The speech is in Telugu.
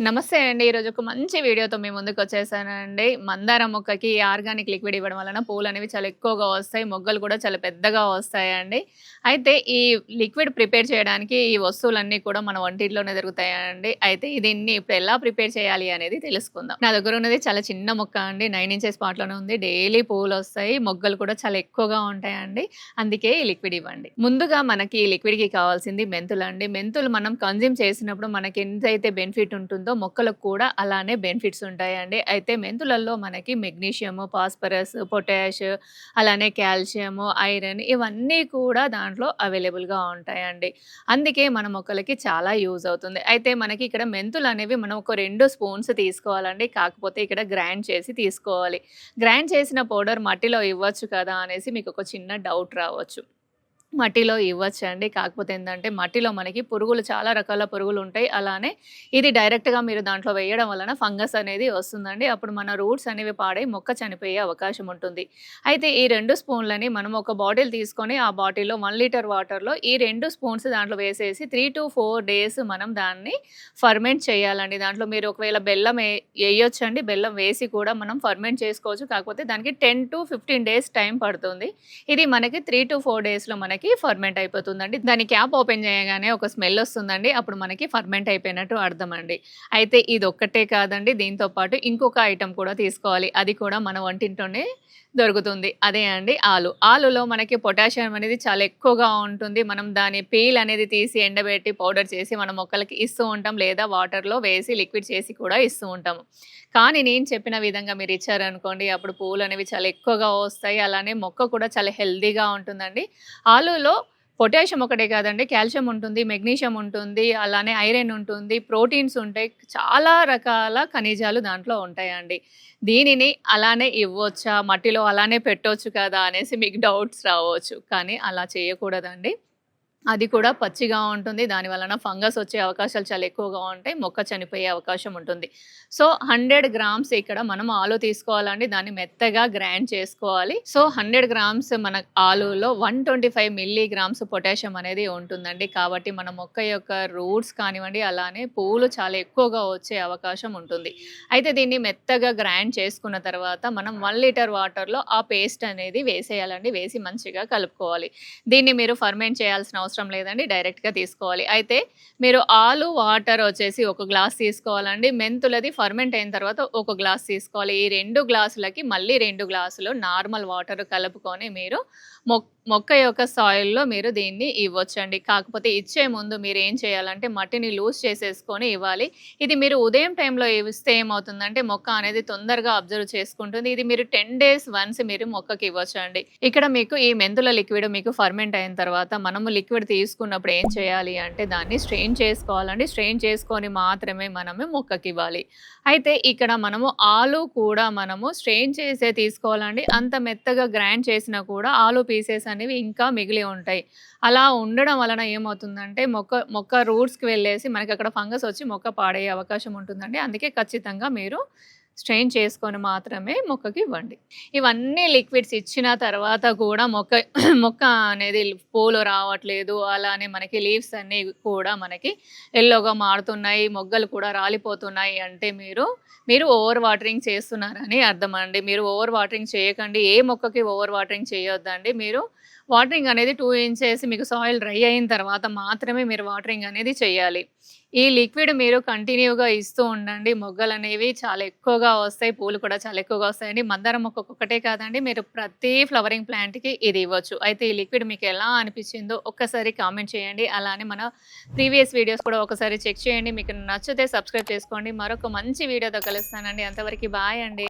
నమస్తే అండి. ఈరోజు ఒక మంచి వీడియోతో మీ ముందుకొచ్చేసానండి. మందార మొక్కకి ఆర్గానిక్ లిక్విడ్ ఇవ్వడం వలన పూలనేవి చాలా ఎక్కువగా వస్తాయి. మొగ్గలు కూడా చాలా పెద్దగా వస్తాయండి. అయితే ఈ లిక్విడ్ ప్రిపేర్ చేయడానికి ఈ వస్తువులన్నీ కూడా మన వంటింట్లోనే దొరుకుతాయండి. అయితే దీన్ని ఇప్పుడు ఎలా ప్రిపేర్ చేయాలి అనేది తెలుసుకుందాం. నా దగ్గర ఉన్నది చాలా చిన్న మొక్క అండి. 9 ఇంచెస్ పాట్‌లోనే ఉంది. డైలీ పూలొస్తాయి. మొగ్గలు కూడా చాలా ఎక్కువగా ఉంటాయండి. అందుకే ఈ లిక్విడ్ ఇవ్వండి. ముందుగా మనకి ఈ లిక్విడ్‌కి కావాల్సింది మెంతులండి. మెంతులు మనం కన్జ్యూమ్ చేసినప్పుడు మనకి ఎంతైతే బెనిఫిట్ ఉంటుందో మొక్కలకు కూడా అలానే బెనిఫిట్స్ ఉంటాయండి. అయితే మెంతులలో మనకి మెగ్నీషియము, ఫాస్ఫరస్, పొటాష్, అలానే కాల్షియము, ఐరన్ ఇవన్నీ కూడా దాంట్లో అవైలబుల్‌గా ఉంటాయండి. అందుకే మన మొక్కలకి చాలా యూజ్ అవుతుంది. అయితే మనకి ఇక్కడ మెంతులనేవి మనం ఒక 2 స్పూన్స్ తీసుకోవాలండి. కాకపోతే ఇక్కడ గ్రైండ్ చేసి తీసుకోవాలి. గ్రైండ్ చేసిన పౌడర్ మట్టిలో ఇవ్వచ్చు కదా అనేసి మీకు ఒక చిన్న డౌట్ రావచ్చు. మట్టిలో ఇవ్వచ్చండి. కాకపోతే ఏందంటే, మట్టిలో మనకి పురుగులు చాలా రకాల పురుగులుంటాయి. అలానే ఇది డైరెక్ట్‌గా మీరు దాంట్లో వేయడం వలన ఫంగస్ అనేది వస్తుందండి. అప్పుడు మన రూట్స్ అనేవి పాడై మొక్క చనిపోయే అవకాశం ఉంటుంది. అయితే ఈ 2 స్పూన్లని మనం ఒక బాటిల్ తీసుకొని, ఆ బాటిల్‌లో 1 లీటర్ వాటర్‌లో ఈ 2 స్పూన్స్ దాంట్లో వేసేసి 3-4 డేస్ మనం దాన్ని ఫర్మెంట్ చేయాలండి. దాంట్లో మీరు ఒకవేళ బెల్లం ఎయొచ్చండి. బెల్లం వేసి కూడా మనం ఫర్మెంట్ చేసుకోవచ్చు. కాకపోతే దానికి 10-15 డేస్ టైం పడుతుంది. ఇది మనకి 3-4 డేస్‌లో మనకి ఫర్మెంట్ అయిపోతుందండి. దాని క్యాప్ ఓపెన్ చేయగానే ఒక స్మెల్ వస్తుందండి. అప్పుడు మనకి ఫర్మెంట్ అయిపోయినట్టు అర్థమండి. అయితే ఇదొక్కటే కాదండి. దీంతో పాటు ఇంకొక ఐటెమ్ కూడా తీసుకోవాలి. అది కూడా మన వంటింట్లోనే దొరుకుతుంది. అదే అండి ఆలు. ఆలులో మనకి పొటాషియం అనేది చాలా ఎక్కువగా ఉంటుంది. మనం దాని పీల్ అనేది తీసి ఎండబెట్టి పౌడర్ చేసి మన మొక్కలకి ఇస్తూ ఉంటాం. లేదా వాటర్‌లో వేసి లిక్విడ్ చేసి కూడా ఇస్తూ ఉంటాము. కానీ నేను చెప్పిన విధంగా మీరు ఇచ్చారనుకోండి అప్పుడు పూలనేవి చాలా ఎక్కువగా వస్తాయి. అలానే మొక్క కూడా చాలా హెల్తీగా ఉంటుందండి. ఆలూలో పొటాషియం ఒకటే కాదండి. కాల్షియం ఉంటుంది, మెగ్నీషియం ఉంటుంది, అలానే ఐరన్ ఉంటుంది, ప్రోటీన్స్ ఉంటాయి. చాలా రకాల ఖనిజాలు దాంట్లో ఉంటాయండి. దీనిని అలానే ఇవ్వొచ్చా? మట్టిలో అలానే పెట్టొచ్చు కదా! అనేసి మీకు డౌట్స్ రావచ్చు. కానీ అలా చేయకూడదండి. అది కూడా పచ్చిగా ఉంటుంది. దాని వలన ఫంగస్ వచ్చే అవకాశాలు చాలా ఎక్కువగా ఉంటాయి. మొక్క చనిపోయే అవకాశం ఉంటుంది. సో, 100 గ్రామ్స్ ఇక్కడ మనం ఆలు తీసుకోవాలండి. దాన్ని మెత్తగా గ్రైండ్ చేసుకోవాలి. సో, 100 గ్రామ్స్ మన ఆలులో 125 మిల్లీగ్రామ్స్ పొటాషియం అనేది ఉంటుందండి. కాబట్టి మన మొక్క యొక్క రూట్స్ కానివ్వండి, అలానే పూలు చాలా ఎక్కువగా వచ్చే అవకాశం ఉంటుంది. అయితే దీన్ని మెత్తగా గ్రైండ్ చేసుకున్న తర్వాత మనం 1 లీటర్ వాటర్‌లో ఆ పేస్ట్ అనేది వేసేయాలండి. వేసి మంచిగా కలుపుకోవాలి. దీన్ని మీరు ఫర్మెంట్ చేయాల్సిన అవసరం లేదండి. డైరెక్ట్‌గా తీసుకోవాలి. అయితే మీరు ఆలు వాటర్ వచ్చేసి ఒక గ్లాస్ తీసుకోవాలండి. మెంతులది ఫర్మెంట్ అయిన తర్వాత ఒక గ్లాస్ తీసుకోవాలి. ఈ 2 గ్లాసులకి మళ్ళీ 2 గ్లాసులు నార్మల్ వాటర్ కలుపుకొని మీరు మొక్క యొక్క సాయిల్‌లో మీరు దీన్ని ఇవ్వొచ్చండి. కాకపోతే ఇచ్చే ముందు మీరేం చేయాలంటే మట్టిని లూజ్ చేసేసుకొని ఇవ్వాలి. ఇది మీరు ఉదయం టైంలో ఇస్తే ఏమవుతుందంటే మొక్క అనేది తొందరగా అబ్జర్వ్ చేసుకుంటుంది. ఇది మీరు 10 డేస్ వన్స్ మీరు మొక్కకి ఇవ్వొచ్చండి. ఇక్కడ మీకు ఈ మెంతుల లిక్విడ్ మీకు ఫర్మెంట్ అయిన తర్వాత మనము లిక్విడ్ తీసుకున్నప్పుడు ఏం చేయాలి అంటే దాన్ని స్ట్రెయిన్ చేసుకోవాలండి. స్ట్రెయిన్ చేసుకొని మాత్రమే మనము మొక్కకివ్వాలి. అయితే ఇక్కడ మనము ఆలు కూడా మనము స్ట్రెయిన్ చేసే తీసుకోవాలండి. అంత మెత్తగా గ్రైండ్ చేసినా కూడా ఆలు పీసెస్ అనేవి ఇంకా మిగిలి ఉంటాయి. అలా ఉండడం వలన ఏమవుతుందంటే మొక్క రూట్స్‌కి వెళ్ళేసి మనకక్కడ ఫంగస్ వచ్చి మొక్క పాడయ్యే అవకాశం ఉంటుందండి. అందుకే ఖచ్చితంగా మీరు స్ట్రెయిన్ చేసుకొని మాత్రమే మొక్కకి ఇవ్వండి. ఇవన్నీ లిక్విడ్స్ ఇచ్చిన తర్వాత కూడా మొక్క అనేది పూలు రావట్లేదు. అలానే మనకి లీవ్స్ అన్నీ కూడా మనకి యెల్లోగా మారుతున్నాయి. మొగ్గలు కూడా రాలిపోతున్నాయి అంటే మీరు ఓవర్ వాటరింగ్ చేస్తున్నారని అర్థమండి. మీరు ఓవర్ వాటరింగ్ చేయకండి. ఏ మొక్కకి ఓవర్ వాటరింగ్ చేయొద్దండి. మీరు వాటరింగ్ అనేది 2 ఇంచెస్ మీకు సాయిల్ డ్రై అయిన తర్వాత మాత్రమే మీరు వాటరింగ్ అనేది చేయాలి. ఈ లిక్విడ్ మీరు కంటిన్యూగా ఇస్తూ ఉండండి. మొగ్గలనేవి చాలా ఎక్కువగా వస్తాయి. పూలు కూడా చాలా ఎక్కువగా వస్తాయండి. మందారం మొక్కకొక్కటే కాదండి. మీరు ప్రతి ఫ్లవరింగ్ ప్లాంట్‌కి ఇది ఇవ్వచ్చు. అయితే ఈ లిక్విడ్ మీకు ఎలా అనిపించిందో ఒక్కసారి కామెంట్ చేయండి. అలానే మన ప్రీవియస్ వీడియోస్ కూడా ఒకసారి చెక్ చేయండి. మీకు నచ్చితే సబ్స్క్రైబ్ చేసుకోండి. మరొక మంచి వీడియోతో కలుస్తానండి. అంతవరకు బాయ్ అండి.